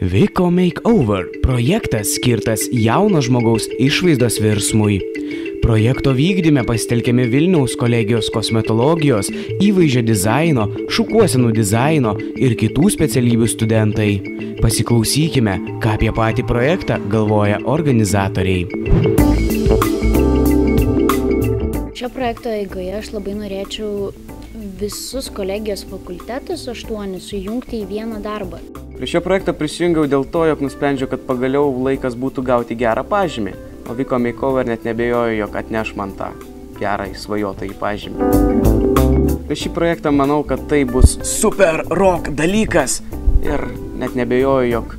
Viko Makeover – projektas skirtas jauno žmogaus išvaizdos virsmui. Projekto vykdyme pasitelkiami Vilniaus kolegijos kosmetologijos, įvaizdžio dizaino, šukuosenų dizaino ir kitų specialybių studentai. Pasiklausykime, ką apie patį projektą galvoja organizatoriai. Šio projekto eigoje aš labai norėčiau visus kolegijos fakultetus 8 sujungti į vieną darbą. Prie šio projekto prisijungiau dėl to, jog nusprendžiau, kad pagaliau laikas būtų gauti gerą pažymį, o Viko Makeover net nebejoju, jog atneš man tą gerą svajotąjį pažymį. Prie šį projektą manau, kad tai bus super rock dalykas ir net nebejoju, jog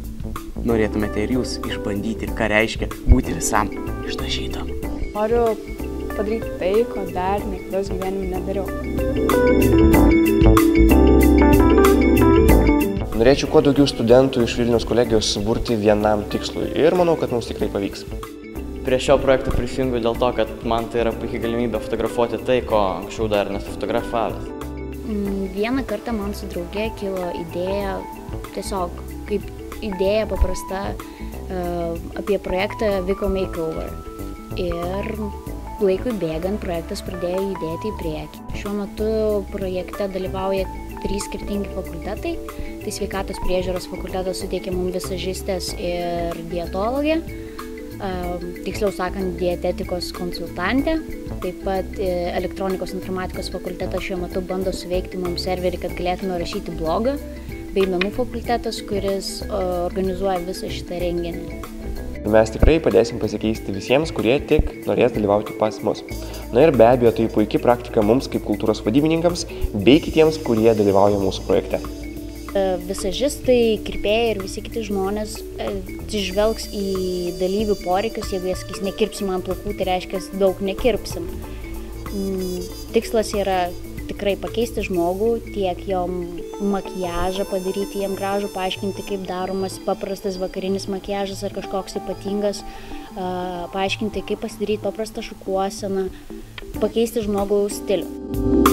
norėtumėte ir jūs išbandyti, ką reiškia būti visam išdažytam. Noriu padaryti tai, ko dar niekada gyvenime nedariau. Norėčiau kuo daugiau studentų iš Vilniaus kolegijos suburti vienam tikslui ir manau, kad mums tikrai pavyks. Prie šio projekto prisijungiu dėl to, kad man tai yra puikiai galimybė fotografuoti tai, ko anksčiau dar nesufotografavęs. Vieną kartą man su drauge kilo idėja, tiesiog kaip idėja paprasta apie projektą Viko Makeover. Ir laikui bėgant projektas pradėjo judėti į priekį. Šiuo metu projekte dalyvauja 3 skirtingi fakultetai. Tai sveikatos priežiūros fakultetas suteikia mums visažistės ir dietologė, tiksliau sakant, dietetikos konsultantė. Taip pat elektronikos informatikos fakultetas šiuo metu bando suveikti mums serverį, kad galėtume rašyti blogą, bei menų fakultetas, kuris organizuoja visą šitą renginį. Mes tikrai padėsim pasikeisti visiems, kurie tik norės dalyvauti pas mus. Na ir be abejo, tai puikia praktika mums kaip kultūros vadybininkams bei kitiems, kurie dalyvauja mūsų projekte. Visažistai, kirpėjai ir visi kiti žmonės atsižvelgs į dalyvių poreikius. Jeigu jie sakys, nekirpsim ant plaukų, tai reiškia, daug nekirpsim. Tikslas yra tikrai pakeisti žmogų, tiek jo makiažą padaryti jam gražų, paaiškinti, kaip daromas paprastas vakarinis makiažas ar kažkoks ypatingas, paaiškinti, kaip pasidaryti paprastą šukuoseną, pakeisti žmogaus stilių.